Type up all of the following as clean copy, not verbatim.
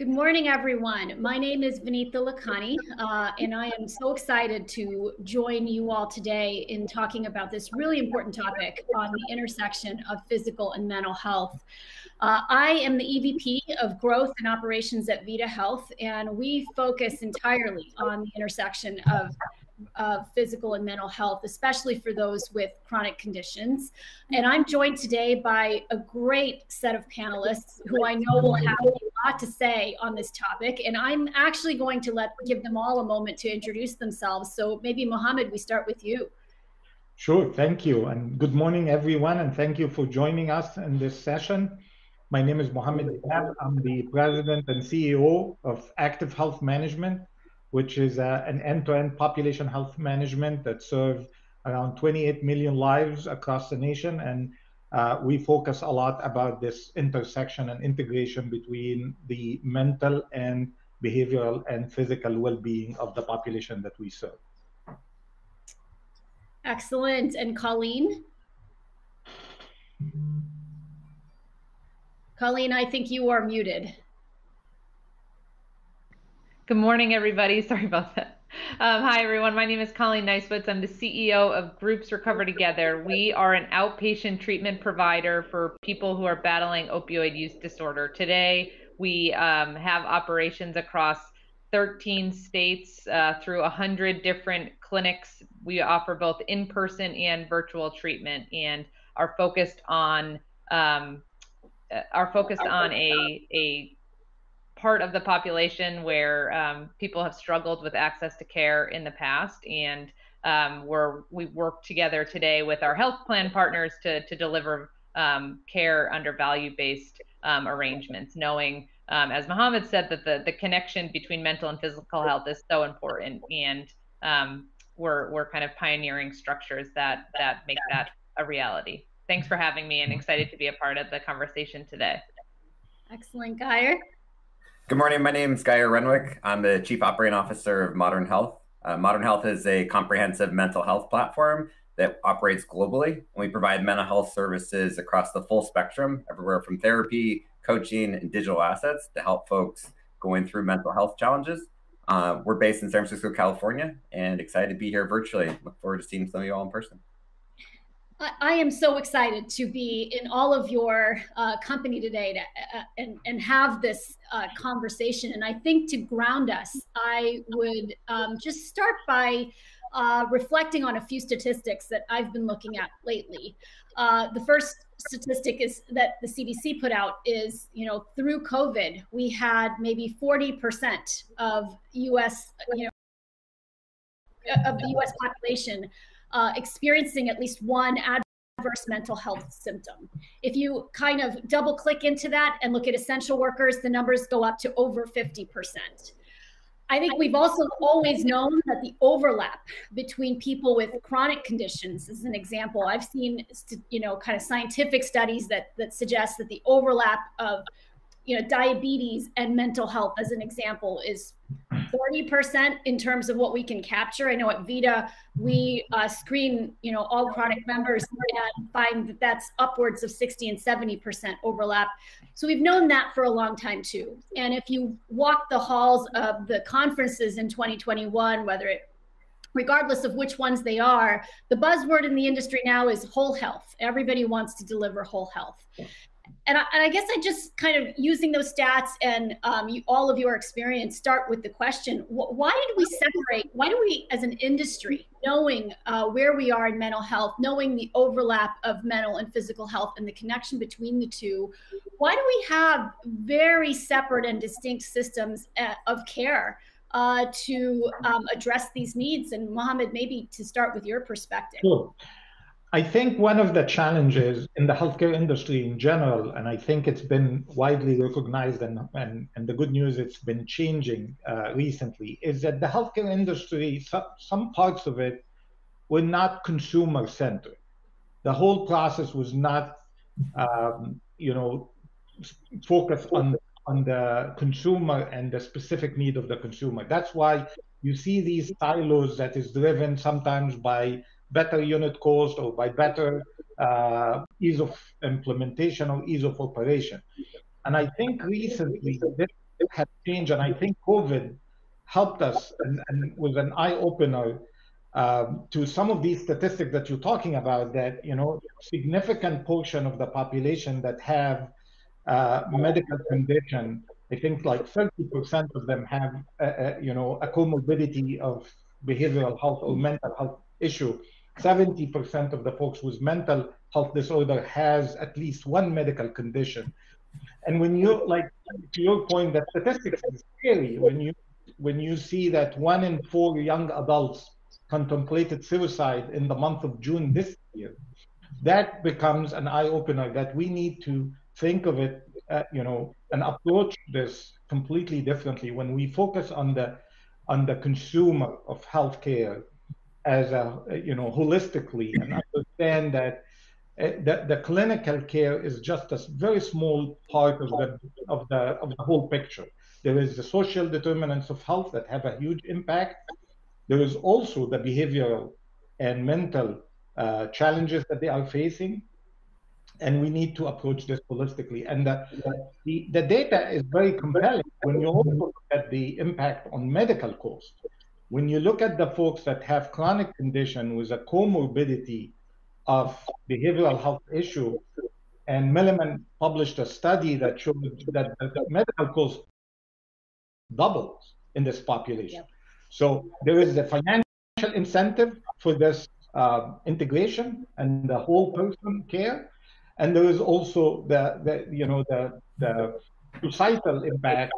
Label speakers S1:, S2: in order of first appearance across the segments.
S1: Good morning, everyone. My name is Vinitha Lakhani, and I am so excited to join you all today in talking about this really important topic on the intersection of physical and mental health. I am the EVP of Growth and Operations at Vita Health, and we focus entirely on the intersection of physical and mental health, especially for those with chronic conditions. And I'm joined today by a great set of panelists who I know will have a lot to say on this topic. And I'm actually going to give them all a moment to introduce themselves. So maybe Mohammed, we start with you.
S2: Sure, thank you. And good morning, everyone. And thank you for joining us in this session. My name is Mohammed Dab. I'm the president and CEO of Active Health Management, which is an end-to-end population health management that serves around 28 million lives across the nation. And we focus a lot about this intersection and integration between the mental and behavioral and physical well-being of the population that we serve.
S1: Excellent. And Colleen? Colleen, I think you are muted.
S3: Good morning, everybody. Sorry about that. Hi, everyone. My name is Colleen Nicewitz. I'm the CEO of Groups Recover Together. We are an outpatient treatment provider for people who are battling opioid use disorder. Today, we have operations across 13 states through 100 different clinics. We offer both in-person and virtual treatment, and are focused on a part of the population where people have struggled with access to care in the past, and we work together today with our health plan partners to deliver care under value-based arrangements, knowing, as Mohammed said, that the connection between mental and physical health is so important, and we're kind of pioneering structures that make that a reality. Thanks for having me, and excited to be a part of the conversation today.
S1: Excellent. Geir?
S4: Good morning. My name is Geir Renwick. I'm the Chief Operating Officer of Modern Health. Modern Health is a comprehensive mental health platform that operates globally. And we provide mental health services across the full spectrum, everywhere from therapy, coaching, and digital assets to help folks going through mental health challenges. We're based in San Francisco, California, and excited to be here virtually. Look forward to seeing some of you all in person.
S1: I am so excited to be in all of your company today and have this conversation. And I think to ground us, I would just start by reflecting on a few statistics that I've been looking at lately. The first statistic is that the CDC put out is, through COVID, we had maybe 40% of US, of the US population experiencing at least one adverse mental health symptom. If you kind of double click into that and look at essential workers, the numbers go up to over 50%. I think we've also always known that the overlap between people with chronic conditions, as an example, I've seen, kind of scientific studies that suggest that the overlap of diabetes and mental health, as an example, is 40% in terms of what we can capture. I know at Vita, we screen, all chronic members and find that that's upwards of 60 and 70% overlap. So we've known that for a long time too. And if you walk the halls of the conferences in 2021, regardless of which ones they are, the buzzword in the industry now is whole health. Everybody wants to deliver whole health. And I guess I just kind of using those stats and all of your experience start with the question, why do we as an industry, knowing where we are in mental health, knowing the overlap of mental and physical health and the connection between the two, why do we have very separate and distinct systems of care to address these needs? And Mohammed, maybe to start with your perspective.
S2: Sure. I think one of the challenges in the healthcare industry in general, and I think it's been widely recognized, and the good news, it's been changing recently, is that the healthcare industry, some parts of it were not consumer-centered. The whole process was not, focused on the consumer and the specific need of the consumer. That's why you see these silos that is driven sometimes by better unit cost or by better ease of implementation or ease of operation. And I think recently has changed, and I think COVID helped us and was an eye-opener to some of these statistics that you're talking about, that, you know, significant portion of the population that have medical condition, I think like 30% of them have, you know, a comorbidity of behavioral health or mental health issue. 70% of the folks with mental health disorder has at least one medical condition. And when you, like, to your point, that statistics is scary when you see that 1 in 4 young adults contemplated suicide in the month of June this year. That becomes an eye-opener that we need to think of it, you know, and approach this completely differently when we focus on the consumer of healthcare as a, you know, holistically, and understand that the clinical care is just a very small part of the whole picture. There is the social determinants of health that have a huge impact. There is also the behavioral and mental challenges that they are facing, and we need to approach this holistically. And the data is very compelling when you also look at the impact on medical costs. When you look at the folks that have chronic condition with a comorbidity of behavioral health issue, and Milliman published a study that showed that the medical cost doubles in this population. Yep. So there is a financial incentive for this integration and the whole person care, and there is also the societal impact.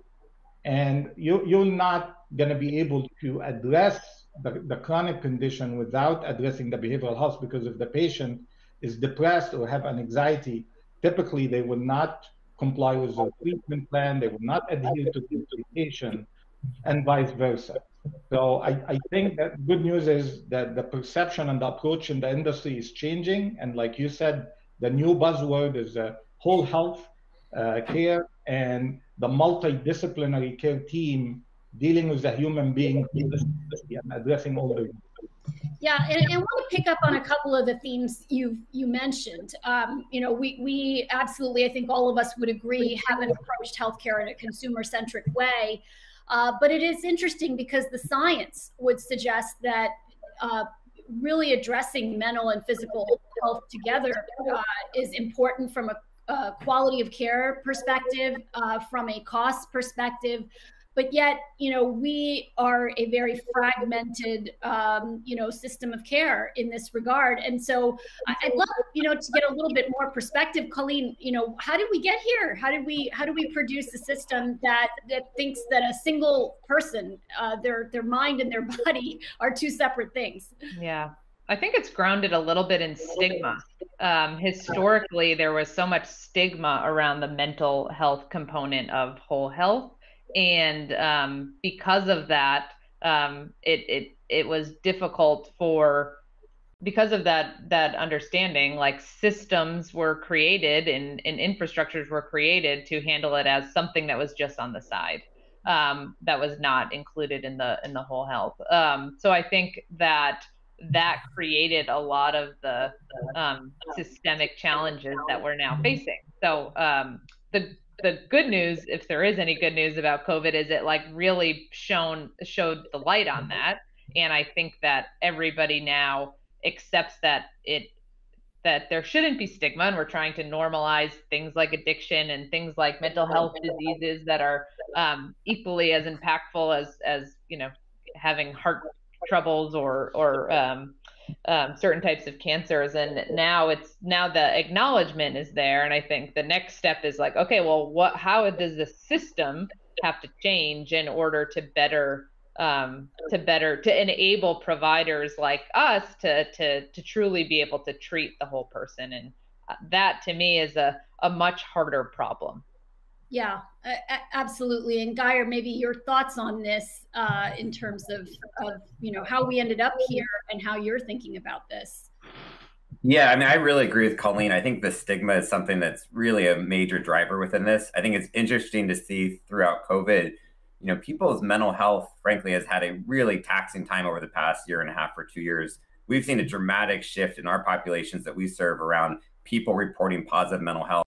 S2: And you're not going to be able to address the chronic condition without addressing the behavioral health, because if the patient is depressed or have an anxiety, typically they will not comply with the treatment plan, they will not adhere to the medication, and vice versa. So I think that good news is that the perception and the approach in the industry is changing. And like you said, the new buzzword is whole health care, and the multidisciplinary care team dealing with the human being and addressing all the.
S1: Yeah, and I want to pick up on a couple of the themes you mentioned. You know, we absolutely, I think all of us would agree, haven't approached healthcare in a consumer-centric way. But it is interesting because the science would suggest that really addressing mental and physical health together is important from a quality of care perspective, from a cost perspective. But yet, you know, we are a very fragmented, you know, system of care in this regard. And so I'd love, you know, to get a little bit more perspective. Colleen, you know, how did we get here? How do we produce a system that thinks that a single person, their mind and their body are two separate things?
S3: Yeah, I think it's grounded a little bit in stigma. Historically, there was so much stigma around the mental health component of whole health. And because of that, it was difficult because of that understanding, like systems were created and infrastructures were created to handle it as something that was just on the side, that was not included in the whole health. So I think that created a lot of the systemic challenges that we're now facing. So the good news, if there is any good news about COVID, is it like really showed the light on that. And I think that everybody now accepts that there shouldn't be stigma, and we're trying to normalize things like addiction and things like mental health diseases that are equally as impactful as you know, having heart troubles or certain types of cancers. And now the acknowledgement is there, and I think the next step is like, okay, well, how does the system have to change in order to better to enable providers like us to truly be able to treat the whole person? And that to me is a much harder problem.
S1: Yeah, absolutely. And Geir, maybe your thoughts on this in terms of you know, how we ended up here and how you're thinking about this.
S4: Yeah, I mean, I really agree with Colleen. I think the stigma is something that's really a major driver within this. I think it's interesting to see throughout COVID, you know, people's mental health, frankly, has had a really taxing time over the past year and a half or 2 years. We've seen a dramatic shift in our populations that we serve around people reporting positive mental health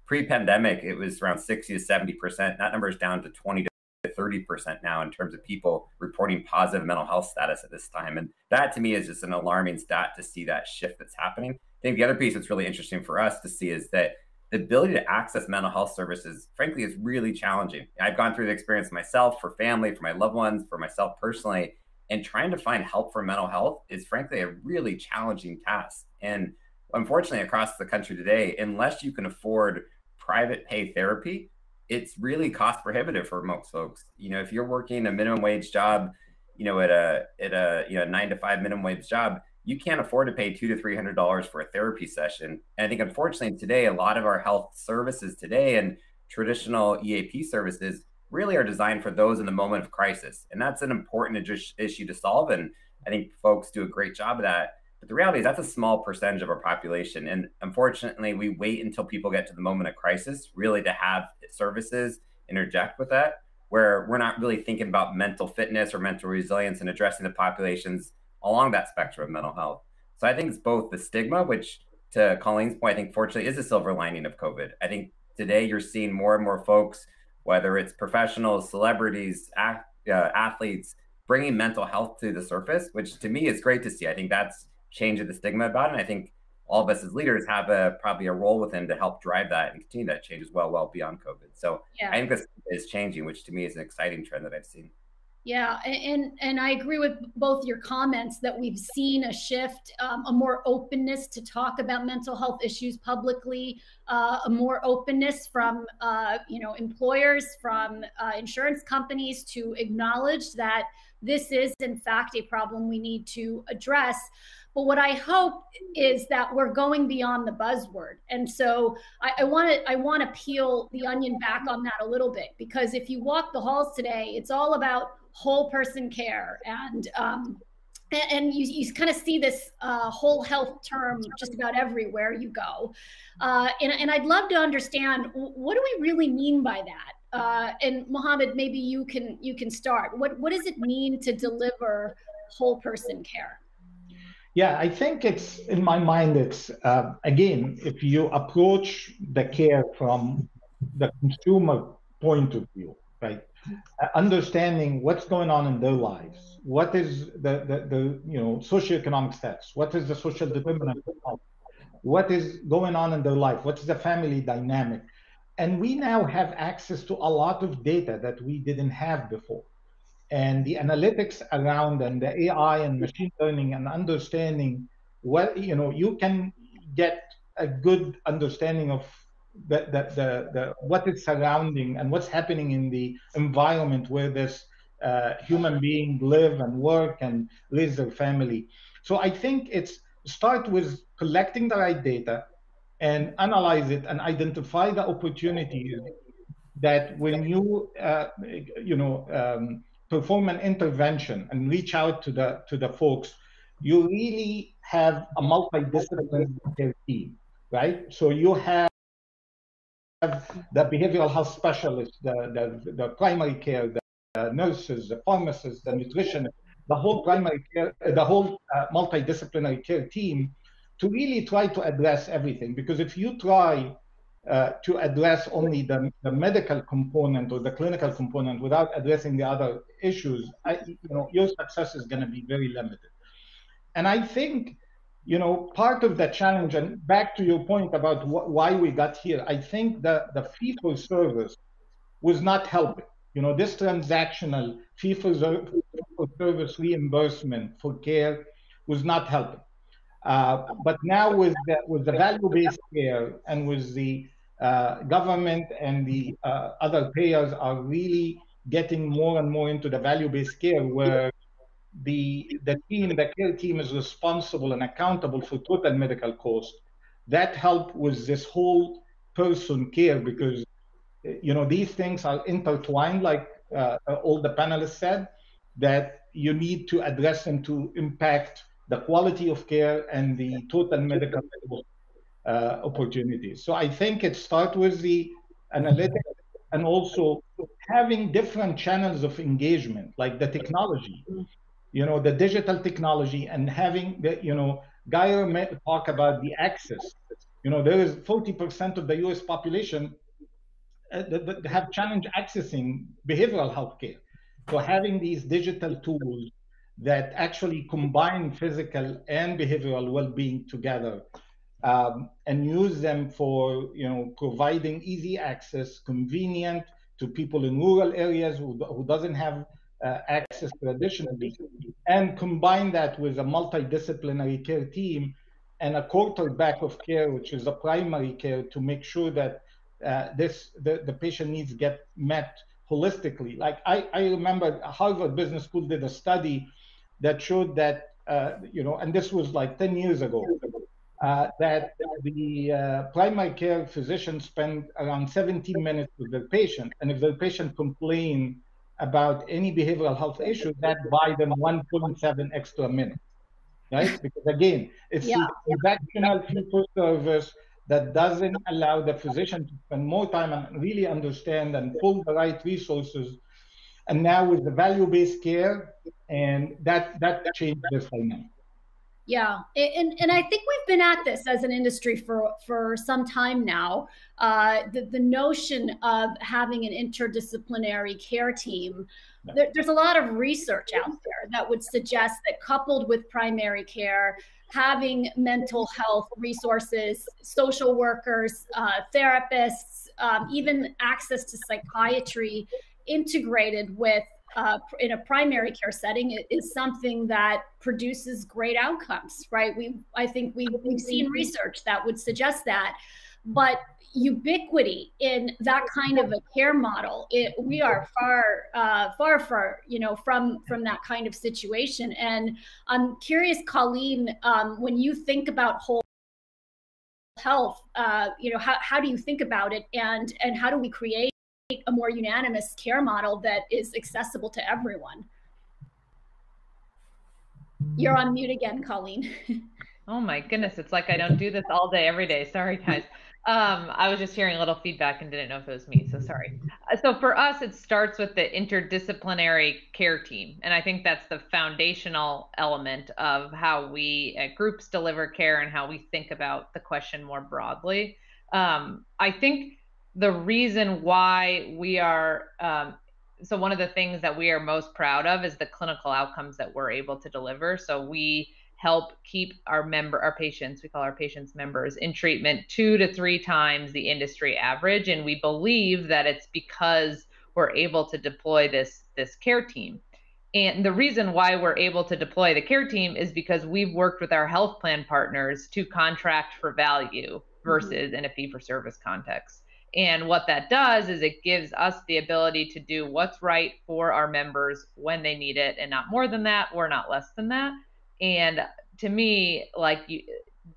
S4: Pre-pandemic, it was around 60 to 70%. That number is down to 20 to 30% now in terms of people reporting positive mental health status at this time. And that to me is just an alarming stat to see that shift that's happening. I think the other piece that's really interesting for us to see is that the ability to access mental health services, frankly, is really challenging. I've gone through the experience myself, for family, for my loved ones, for myself personally, and trying to find help for mental health is frankly a really challenging task. And unfortunately, across the country today, unless you can afford private pay therapy, it's really cost prohibitive for most folks. If you're working a minimum wage job, at a 9 to 5 minimum wage job, you can't afford to pay $200 to $300 for a therapy session. And I think, unfortunately, today, a lot of our health services today and traditional EAP services really are designed for those in the moment of crisis. And that's an important issue to solve. And I think folks do a great job of that. But the reality is that's a small percentage of our population. And unfortunately, we wait until people get to the moment of crisis really to have services interject with that, where we're not really thinking about mental fitness or mental resilience and addressing the populations along that spectrum of mental health. So I think it's both the stigma, which to Colleen's point, I think fortunately is a silver lining of COVID. I think today you're seeing more and more folks, whether it's professionals, celebrities, athletes, bringing mental health to the surface, which to me is great to see. I think that's changing the stigma about it. And I think all of us as leaders have probably a role within to help drive that and continue that change as well beyond COVID. So yeah. I think this is changing, which to me is an exciting trend that I've seen.
S1: Yeah, and I agree with both your comments that we've seen a shift, a more openness to talk about mental health issues publicly, a more openness from employers, from insurance companies to acknowledge that this is in fact a problem we need to address. But what I hope is that we're going beyond the buzzword. And so I want to peel the onion back on that a little bit, because if you walk the halls today, it's all about whole person care, and you kind of see this whole health term just about everywhere you go, and I'd love to understand, what do we really mean by that? And Mohammed, maybe you can start. What does it mean to deliver whole person care?
S2: Yeah, I think it's, in my mind, it's again, if you approach the care from the consumer point of view, right? Understanding what's going on in their lives, what is the socioeconomic status, what is the social determinant of health, what is going on in their life, what is the family dynamic. And we now have access to a lot of data that we didn't have before. And the analytics around and the AI and machine learning and understanding what, you can get a good understanding of the what is surrounding and what's happening in the environment where this human being live and work and raise their family. So I think it's start with collecting the right data and analyze it and identify the opportunities that when you perform an intervention and reach out to the folks, you really have a multidisciplinary care team, right? So you have the behavioral health specialists, the primary care, the nurses, the pharmacists, the nutritionists, the whole primary care, the whole multidisciplinary care team to really try to address everything. Because if you try to address only the medical component or the clinical component without addressing the other issues, your success is going to be very limited. And I think, part of the challenge, and back to your point about why we got here, I think the fee-for-service was not helping. This transactional fee-for-service reimbursement for care was not helping. But now with the value-based care and with the government and the other payers are really getting more and more into the value-based care, where the care team is responsible and accountable for total medical cost. That help with this whole person care, because these things are intertwined, like all the panelists said, that you need to address them to impact the quality of care and the total medical opportunities. So I think it starts with the analytics and also having different channels of engagement, like the technology, the digital technology, and having the, Guy talk about the access You know, there is 40% of the US population that have challenge accessing behavioral health care. So having these digital tools that actually combine physical and behavioral well-being together, and use them for, you know, providing easy access, convenient to people in rural areas who doesn't have access traditionally, and combine that with a multidisciplinary care team and a quarterback of care, which is a primary care, to make sure that the patient needs get met holistically. Like I remember Harvard Business School did a study that showed that, you know, and this was like 10 years ago, that the primary care physicians spend around 17 minutes with their patient. And if their patient complain about any behavioral health issue, that buy them 1.7 extra minutes, right? Because again, it's
S1: Yeah.
S2: the transactional fee-for-service that doesn't allow the physician to spend more time and really understand and pull the right resources. And now with the value-based care, and that changed this dynamic.
S1: Yeah, and I think we've been at this as an industry for some time now. The notion of having an interdisciplinary care team, there's a lot of research out there that would suggest that coupled with primary care, having mental health resources, social workers, therapists, even access to psychiatry integrated with in a primary care setting is something that produces great outcomes, right? I think we've seen research that would suggest that, but ubiquity in that kind of a care model, we are far, you know, from that kind of situation. And I'm curious, Colleen, when you think about whole health, you know, how do you think about it, and how do we create a more unanimous care model that is accessible to everyone? You're on mute again, Colleen.
S3: Oh my goodness, it's like I don't do this all day, every day. Sorry, guys. I was just hearing a little feedback and didn't know if it was me, so sorry. So for us, it starts with the interdisciplinary care team. And I think that's the foundational element of how we at groups deliver care and how we think about the question more broadly. I think the reason why we are, so one of the things that we are most proud of is the clinical outcomes that we're able to deliver. So we help keep our patients, we call our patients members, in treatment 2 to 3 times the industry average. And we believe that it's because we're able to deploy this care team. And the reason why we're able to deploy the care team is because we've worked with our health plan partners to contract for value versus in a fee-for-service context. And what that does is it gives us the ability to do what's right for our members when they need it, and not more than that or not less than that. And to me, like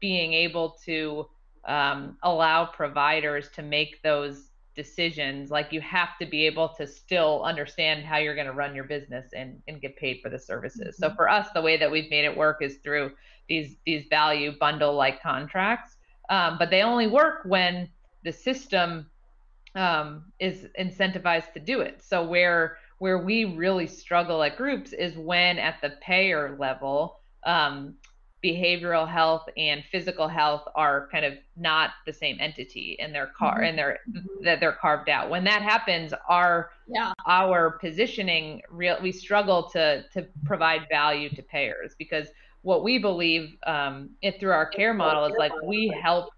S3: being able to allow providers to make those decisions, like you have to be able to still understand how you're going to run your business and get paid for the services. So for us, the way that we've made it work is through these value bundle like contracts, but they only work when the system is incentivized to do it. So where we really struggle at groups is when at the payer level, behavioral health and physical health are kind of not the same entity, and they're carved out. When that happens, our positioning, we struggle to provide value to payers, because what we believe through our care model is like we help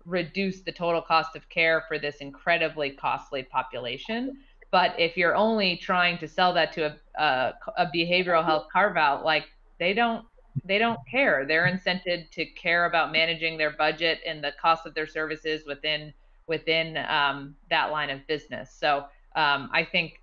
S3: reduce the total cost of care for this incredibly costly population. But if you're only trying to sell that to a behavioral health carve out, like they don't care. They're incented to care about managing their budget and the cost of their services within that line of business. So I think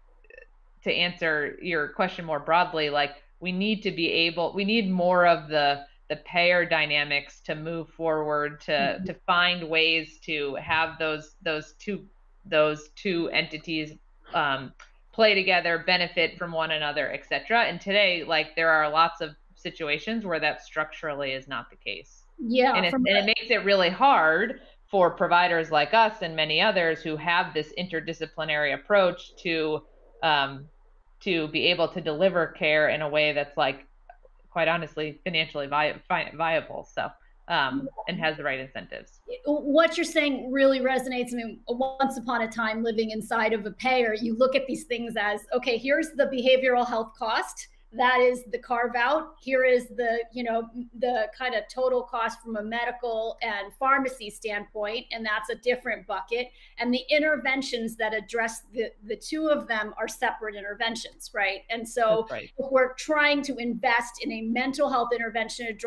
S3: to answer your question more broadly, like we need more of the payer dynamics to move forward, to find ways to have those two entities play together, benefit from one another, etc. And today, like there are lots of situations where that structurally is not the case.
S1: Yeah,
S3: and it makes it really hard for providers like us and many others who have this interdisciplinary approach to be able to deliver care in a way that's, like, quite honestly, financially viable. So and has the right incentives.
S1: What you're saying really resonates. I mean, once upon a time living inside of a payer, you look at these things as, okay, here's the behavioral health cost. That is the carve out. Here is the, the kind of total cost from a medical and pharmacy standpoint. And that's a different bucket. And the interventions that address the two of them are separate interventions, right? And so if we're trying to invest in a mental health intervention to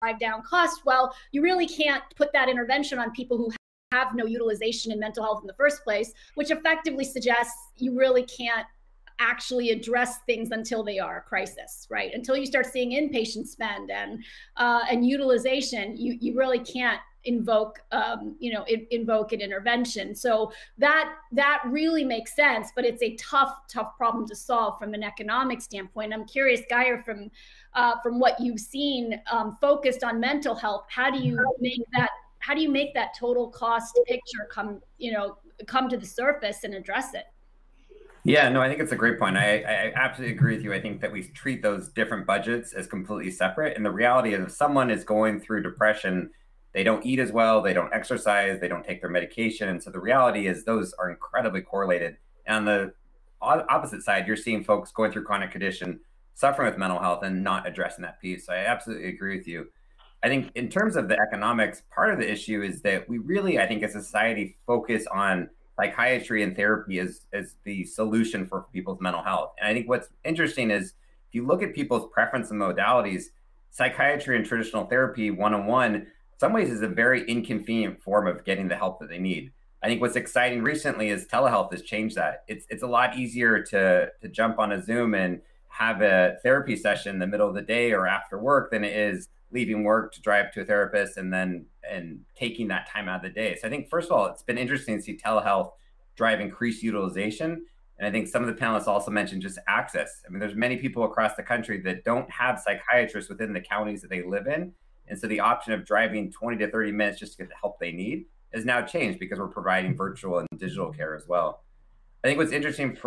S1: drive down costs, well, you really can't put that intervention on people who have no utilization in mental health in the first place, which effectively suggests you really can't actually address things until they are a crisis, right? Until you start seeing inpatient spend and utilization, you really can't invoke invoke an intervention. So that really makes sense, but it's a tough problem to solve from an economic standpoint. I'm curious, Geir, from what you've seen focused on mental health, how do you make that total cost picture come to the surface and address it?
S4: Yeah, no, I think it's a great point. I absolutely agree with you. I think that we treat those different budgets as completely separate. And the reality is if someone is going through depression, they don't eat as well, they don't exercise, they don't take their medication. And so the reality is those are incredibly correlated. And on the opposite side, you're seeing folks going through chronic condition, suffering with mental health and not addressing that piece. So I absolutely agree with you. I think in terms of the economics, part of the issue is that we really, I think as a society, focus on psychiatry and therapy as the solution for people's mental health. And I think what's interesting is if you look at people's preference and modalities, psychiatry and traditional therapy one-on-one, in some ways is a very inconvenient form of getting the help that they need. I think what's exciting recently is telehealth has changed that. It's a lot easier to jump on a Zoom and have a therapy session in the middle of the day or after work than it is leaving work to drive to a therapist and taking that time out of the day. So I think, first of all, it's been interesting to see telehealth drive increased utilization. And I think some of the panelists also mentioned just access. I mean, there's many people across the country that don't have psychiatrists within the counties that they live in. And so the option of driving 20 to 30 minutes just to get the help they need has now changed because we're providing virtual and digital care as well. I think what's interesting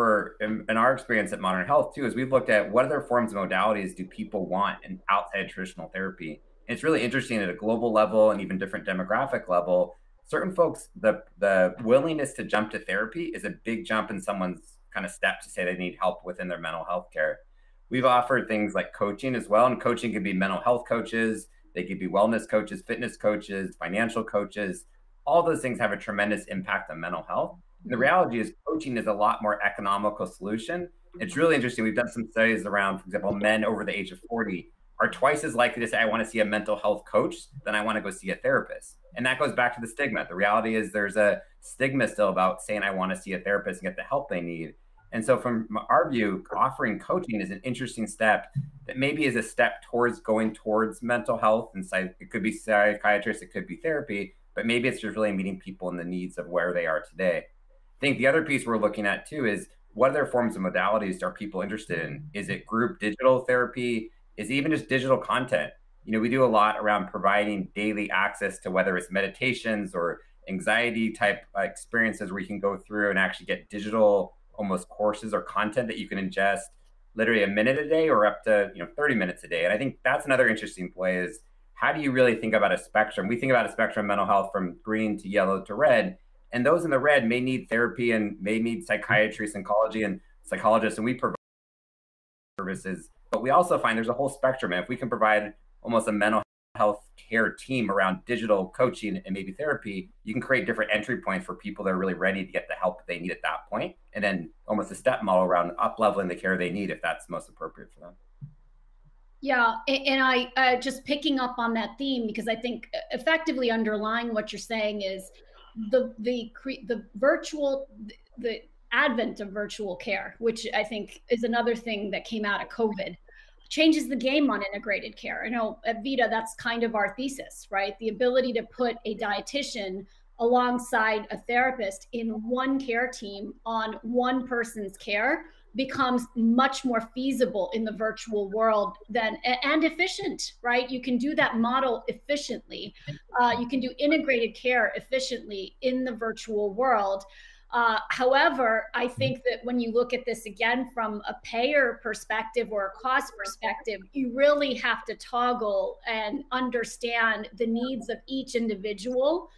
S4: in our experience at Modern Health too, is we've looked at what other forms of modalities do people want in outside traditional therapy. And it's really interesting at a global level and even different demographic level, certain folks, the willingness to jump to therapy is a big jump in someone's kind of step to say they need help within their mental health care. We've offered things like coaching as well. And coaching could be mental health coaches, they could be wellness coaches, fitness coaches, financial coaches. All those things have a tremendous impact on mental health. And the reality is coaching is a lot more economical solution. It's really interesting. We've done some studies around, for example, men over the age of 40 are twice as likely to say, I want to see a mental health coach than I want to go see a therapist. And that goes back to the stigma. The reality is there's a stigma still about saying, I want to see a therapist and get the help they need. And so from our view, offering coaching is an interesting step that maybe is a step towards going towards mental health. And it could be psychiatrists, it could be therapy, but maybe it's just really meeting people and the needs of where they are today. I think the other piece we're looking at too is what other forms of modalities are people interested in? Is it group digital therapy? Is it even just digital content? We do a lot around providing daily access to whether it's meditations or anxiety type experiences where you can go through and actually get digital almost courses or content that you can ingest literally a minute a day or up to 30 minutes a day. And I think that's another interesting play is how do you really think about a spectrum? We think about a spectrum of mental health from green to yellow to red. And those in the red may need therapy and may need psychiatry, psychology, and psychologists, and we provide services. But we also find there's a whole spectrum. And if we can provide almost a mental health care team around digital coaching and maybe therapy, you can create different entry points for people that are really ready to get the help they need at that point. And then almost a step model around up-leveling the care they need if that's most appropriate for them.
S1: Yeah, and I just picking up on that theme, because I think effectively underlying what you're saying is the advent of virtual care, which I think is another thing that came out of COVID, changes the game on integrated care. I know at Vita, that's kind of our thesis, right? The ability to put a dietitian alongside a therapist in one care team on one person's care becomes much more feasible in the virtual world and efficient, right? You can do that model efficiently. You can do integrated care efficiently in the virtual world. However, I think that when you look at this again from a payer perspective or a cost perspective, you really have to toggle and understand the needs of each individual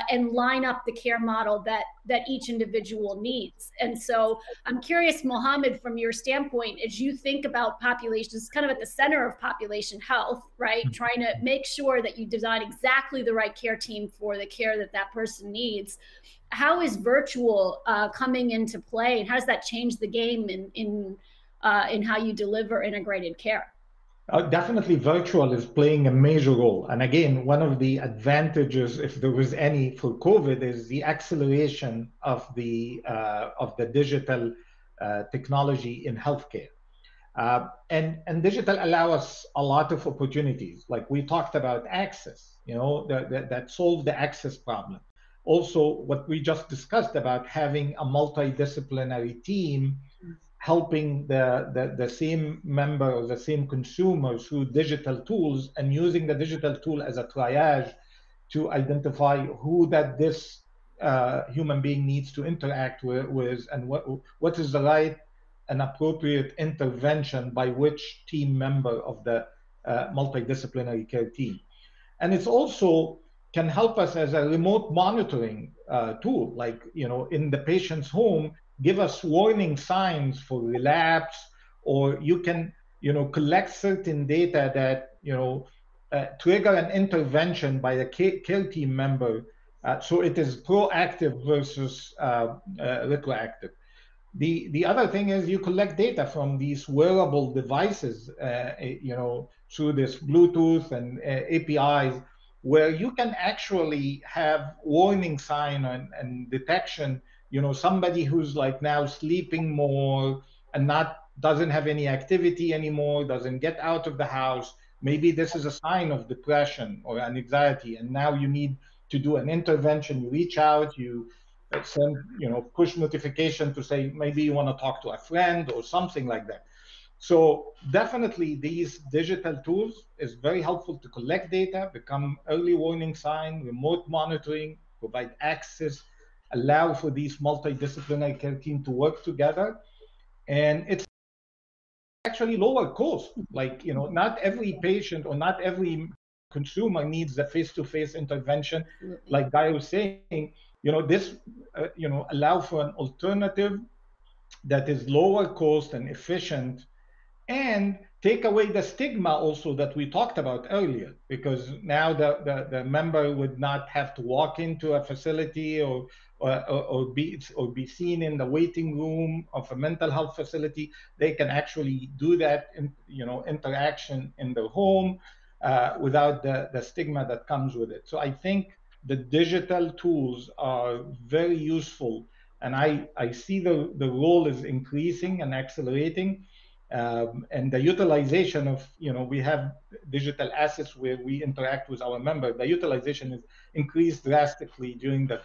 S1: and line up the care model that each individual needs. And so I'm curious, Mohammed, from your standpoint, as you think about populations, kind of at the center of population health, right? Trying to make sure that you design exactly the right care team for the care that that person needs. How is virtual coming into play, and how does that change the game in how you deliver integrated care?
S2: Definitely virtual is playing a major role. And again, one of the advantages, if there was any for COVID, is the acceleration of the digital technology in healthcare. And digital allow us a lot of opportunities. Like we talked about access, that solves the access problem. Also, what we just discussed about having a multidisciplinary team helping the same member or the same consumer through digital tools, and using the digital tool as a triage to identify who this human being needs to interact with and what is the right and appropriate intervention by which team member of the multidisciplinary care team. And it's also can help us as a remote monitoring tool, like in the patient's home, give us warning signs for relapse, or you can collect certain data that trigger an intervention by a care team member, so it is proactive versus retroactive. The other thing is you collect data from these wearable devices, through this Bluetooth and APIs, where you can actually have warning sign and detection. Somebody who's like now sleeping more and doesn't have any activity anymore, doesn't get out of the house. Maybe this is a sign of depression or an anxiety, and now you need to do an intervention. You reach out, you send push notification to say maybe you want to talk to a friend or something like that. So definitely these digital tools is very helpful to collect data, become early warning sign, remote monitoring, provide access, allow for these multidisciplinary care team to work together. And it's actually lower cost. Like, not every patient or not every consumer needs a face-to-face intervention. Like Guy was saying, this allow for an alternative that is lower cost and efficient, and take away the stigma also that we talked about earlier, because now the member would not have to walk into a facility or be seen in the waiting room of a mental health facility. They can actually do that interaction in their home without the stigma that comes with it. So I think the digital tools are very useful, and I see the role is increasing and accelerating. And the utilization of, we have digital assets where we interact with our member. The utilization is increased drastically during the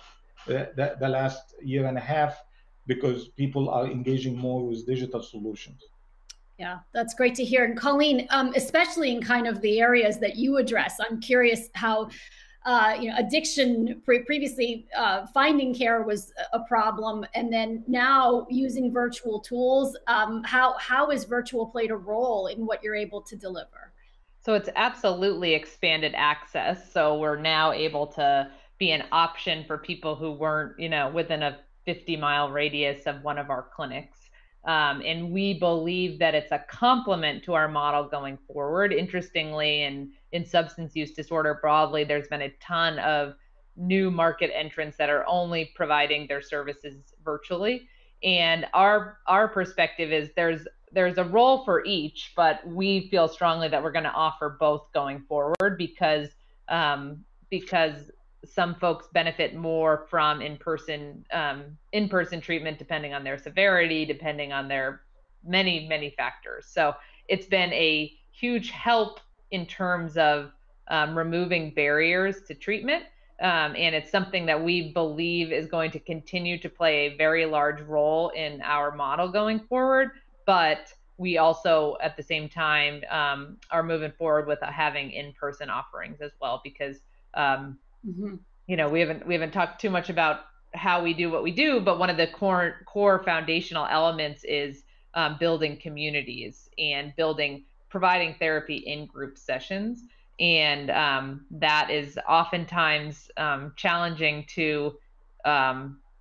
S2: last year and a half, because people are engaging more with digital solutions.
S1: Yeah, that's great to hear. And Colleen, especially in kind of the areas that you address, I'm curious how addiction previously, finding care was a problem, and then now using virtual tools. How has virtual played a role in what you're able to deliver?
S3: So it's absolutely expanded access. So we're now able to be an option for people who weren't, within a 50-mile radius of one of our clinics. And we believe that it's a complement to our model going forward. Interestingly, in substance use disorder broadly, there's been a ton of new market entrants that are only providing their services virtually. And our perspective is there's a role for each, but we feel strongly that we're going to offer both going forward, because some folks benefit more from in-person treatment, depending on their severity, depending on their many factors. So it's been a huge help in terms of removing barriers to treatment. And it's something that we believe is going to continue to play a very large role in our model going forward. But we also, at the same time, are moving forward with having in-person offerings as well, because we haven't talked too much about how we do what we do, but one of the core foundational elements is building communities and providing therapy in group sessions. And that is oftentimes challenging to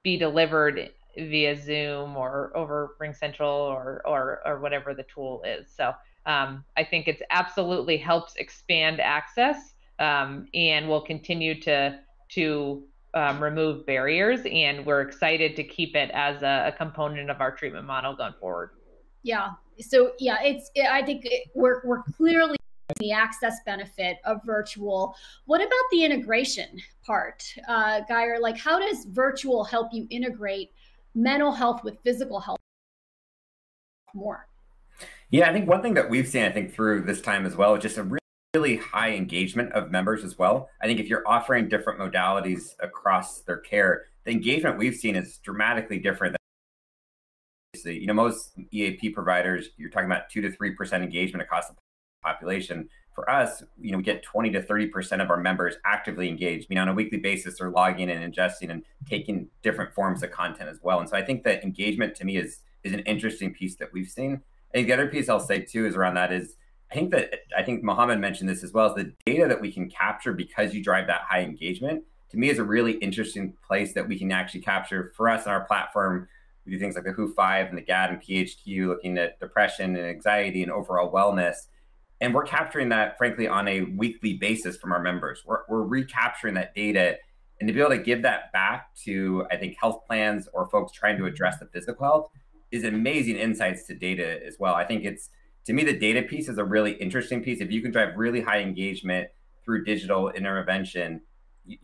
S3: be delivered via Zoom or over Ring Central or whatever the tool is. So I think it's absolutely helps expand access and will continue to remove barriers. And we're excited to keep it as a component of our treatment model going forward.
S1: Yeah. So yeah, I think we're clearly the access benefit of virtual. What about the integration part, Geyer? Like, how does virtual help you integrate mental health with physical health more?
S4: Yeah, I think one thing that we've seen, I think through this time as well, is just a really high engagement of members as well. I think if you're offering different modalities across their care, the engagement we've seen is dramatically different. You know, most EAP providers, you're talking about 2 to 3% engagement across the population. For us, you know, we get 20 to 30% of our members actively engaged. I mean, on a weekly basis, they're logging and ingesting and taking different forms of content as well. And so I think that engagement to me is an interesting piece that we've seen. I think the other piece I'll say too is around that is I think Mohammed mentioned this as well, is the data that we can capture because you drive that high engagement, to me is a really interesting place that we can actually capture for us on our platform. We do things like the WHO-5 and the GAD and PHQ, looking at depression and anxiety and overall wellness. And we're capturing that, frankly, on a weekly basis from our members. We're recapturing that data, and to be able to give that back to, I think, health plans or folks trying to address the physical health is amazing insights to data as well. I think to me, the data piece is a really interesting piece. If you can drive really high engagement through digital intervention,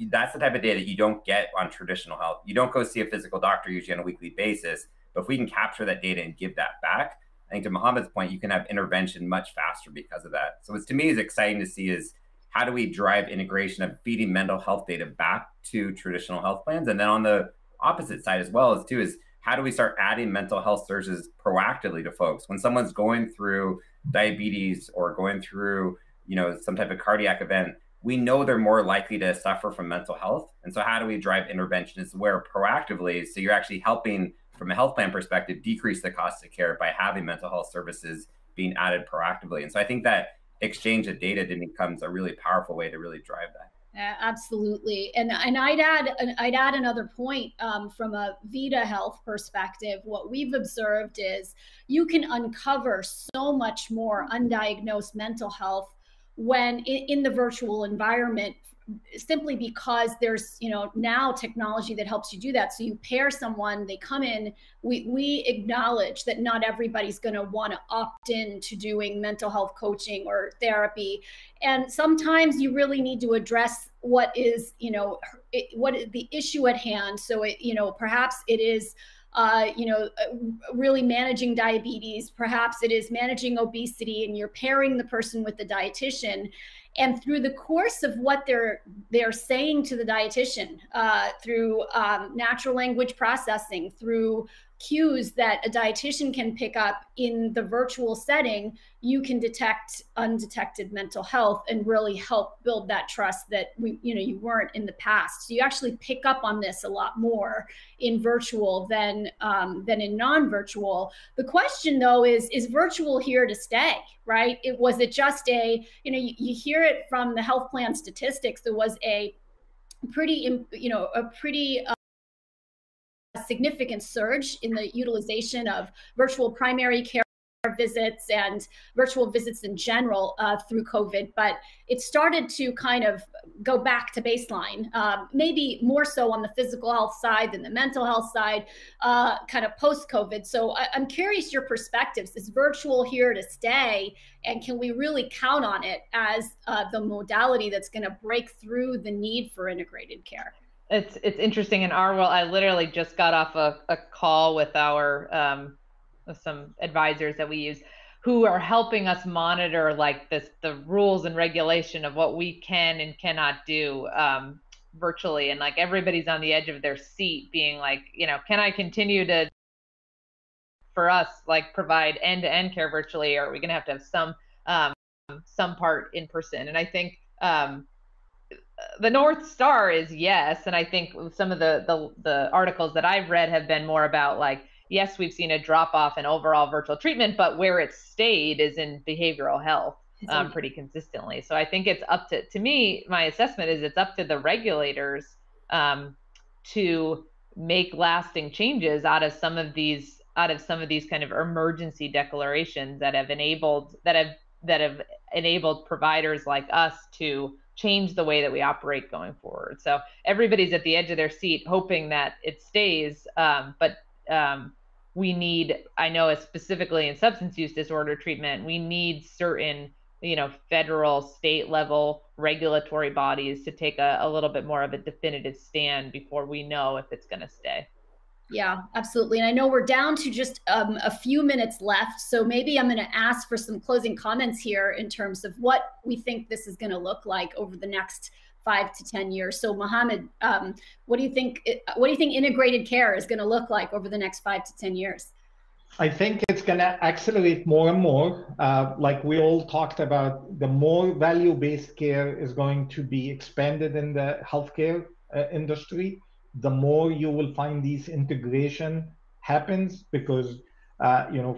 S4: that's the type of data you don't get on traditional health. You don't go see a physical doctor usually on a weekly basis, but if we can capture that data and give that back, I think to Mohammed's point, you can have intervention much faster because of that. So to me is exciting to see is how do we drive integration of feeding mental health data back to traditional health plans? And then on the opposite side as well is how do we start adding mental health services proactively to folks? When someone's going through diabetes or going through, you know, some type of cardiac event, we know they're more likely to suffer from mental health. And so how do we drive intervention is where proactively, so you're actually helping from a health plan perspective, decrease the cost of care by having mental health services being added proactively. And so I think that exchange of data then becomes a really powerful way to really drive that.
S1: Absolutely. And I'd add another point from a Vita Health perspective. What we've observed is you can uncover so much more undiagnosed mental health when in the virtual environment, simply because there's, you know, now technology that helps you do that. So you pair someone, they come in, we acknowledge that not everybody's going to want to opt in to doing mental health coaching or therapy. And sometimes you really need to address what is, you know, what is the issue at hand. So it, you know, perhaps it is really managing diabetes, perhaps it is managing obesity, and you're pairing the person with the dietitian. And through the course of what they're saying to the dietitian, through natural language processing, through cues that a dietitian can pick up in the virtual setting, you can detect undetected mental health and really help build that trust that you weren't in the past. So you actually pick up on this a lot more in virtual than in non-virtual. The question though is virtual here to stay, right? Was it just you hear it from the health plan statistics, there was a pretty significant surge in the utilization of virtual primary care visits and virtual visits in general through COVID, but it started to kind of go back to baseline, maybe more so on the physical health side than the mental health side, kind of post-COVID. So I'm curious your perspectives. Is virtual here to stay, and can we really count on it as the modality that's going to break through the need for integrated care?
S3: It's interesting in our world. I literally just got off a call with our some advisors that we use who are helping us monitor like the rules and regulation of what we can and cannot do virtually, and like everybody's on the edge of their seat being like, can I continue to, for us, like provide end-to-end care virtually, or are we going to have some part in person? And I think the North Star is yes. And I think some of the articles that I've read have been more about like, yes, we've seen a drop off in overall virtual treatment, but where it's stayed is in behavioral health pretty consistently. So I think it's up to me, my assessment is it's up to the regulators to make lasting changes out of some of these kind of emergency declarations that have enabled providers like us to change the way that we operate going forward. So everybody's at the edge of their seat hoping that it stays, but we need, I know specifically in substance use disorder treatment, we need certain, federal, state level regulatory bodies to take a little bit more of a definitive stand before we know if it's going to stay.
S1: Yeah, absolutely. And I know we're down to just a few minutes left. So maybe I'm going to ask for some closing comments here in terms of what we think this is going to look like over the next 5 to 10 years. So Mohammed, what do you think integrated care is going to look like over the next 5 to 10 years?
S2: I think it's going to accelerate more and more. Like we all talked about, the more value-based care is going to be expanded in the healthcare industry, the more you will find these integration happens, because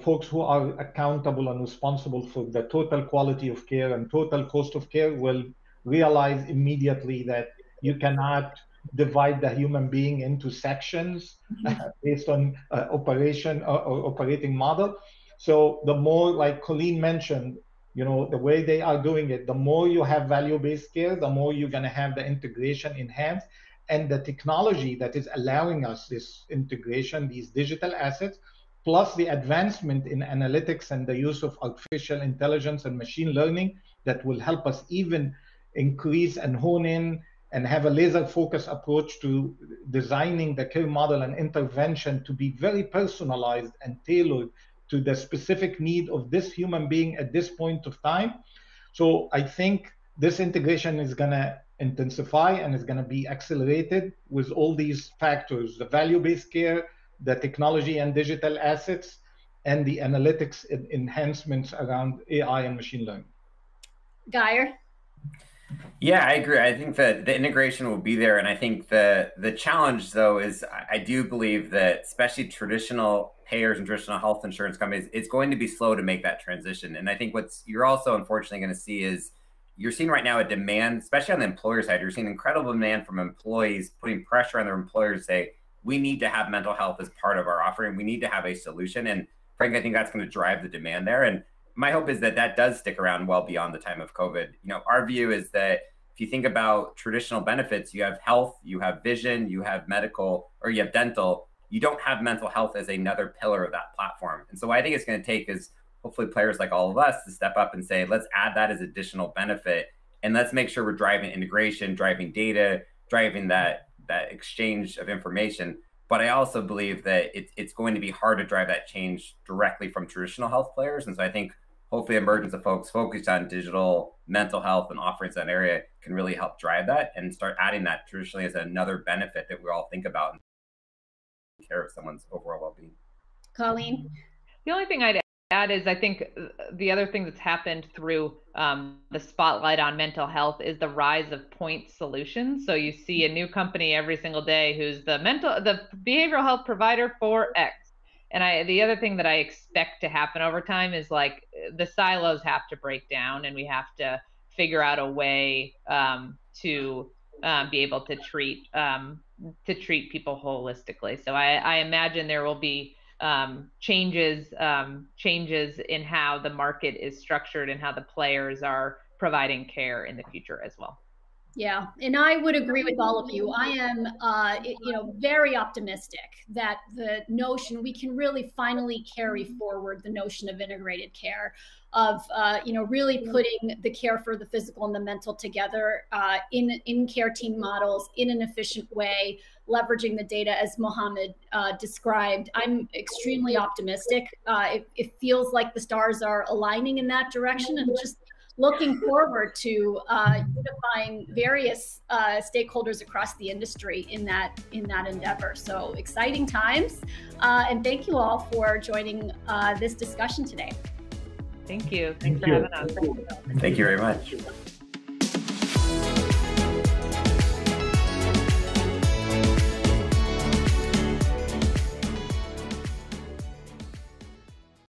S2: folks who are accountable and responsible for the total quality of care and total cost of care will realize immediately that you cannot divide the human being into sections based on operation or operating model. So the more, like Colleen mentioned, the way they are doing it, the more you have value-based care, the more you're going to have the integration enhanced. And the technology that is allowing us this integration, these digital assets, plus the advancement in analytics and the use of artificial intelligence and machine learning that will help us even increase and hone in and have a laser focused approach to designing the care model and intervention to be very personalized and tailored to the specific need of this human being at this point of time. So I think this integration is going to intensify and is going to be accelerated with all these factors: the value-based care, the technology and digital assets, and the analytics enhancements around AI and machine learning.
S1: Geyer?
S4: Yeah, I agree. I think that the integration will be there. And I think the challenge, though, is I do believe that especially traditional payers and traditional health insurance companies, it's going to be slow to make that transition. And I think you're also unfortunately going to see is you're seeing right now a demand, especially on the employer side, you're seeing incredible demand from employees putting pressure on their employers to say, we need to have mental health as part of our offering. We need to have a solution. And frankly, I think that's going to drive the demand there. And my hope is that that does stick around well beyond the time of COVID. Our view is that if you think about traditional benefits, you have health, you have vision, you have medical, or you have dental. You don't have mental health as another pillar of that platform. And so what I think it's going to take is hopefully players like all of us to step up and say, let's add that as additional benefit. And let's make sure we're driving integration, driving data, driving that exchange of information. But I also believe that it's going to be hard to drive that change directly from traditional health players. And so I think hopefully emergence of folks focused on digital mental health and offerings in that area can really help drive that and start adding that traditionally as another benefit that we all think about in care of someone's overall well-being.
S1: Colleen?
S3: The only thing I'd add is I think the other thing that's happened through the spotlight on mental health is the rise of point solutions. So you see a new company every single day who's the behavioral health provider for X. And the other thing that I expect to happen over time is like the silos have to break down, and we have to figure out a way to be able to treat people holistically. So I imagine there will be changes in how the market is structured and how the players are providing care in the future as well.
S1: Yeah, and I would agree with all of you. I am, very optimistic that the notion we can really finally carry forward the notion of integrated care, of really putting the care for the physical and the mental together in care team models in an efficient way, leveraging the data as Mohammed described. I'm extremely optimistic. It feels like the stars are aligning in that direction, and just looking forward to unifying various stakeholders across the industry in that endeavor. So exciting times, and thank you all for joining this discussion today.
S3: Thank you. Thanks for having us.
S4: Thank you very much.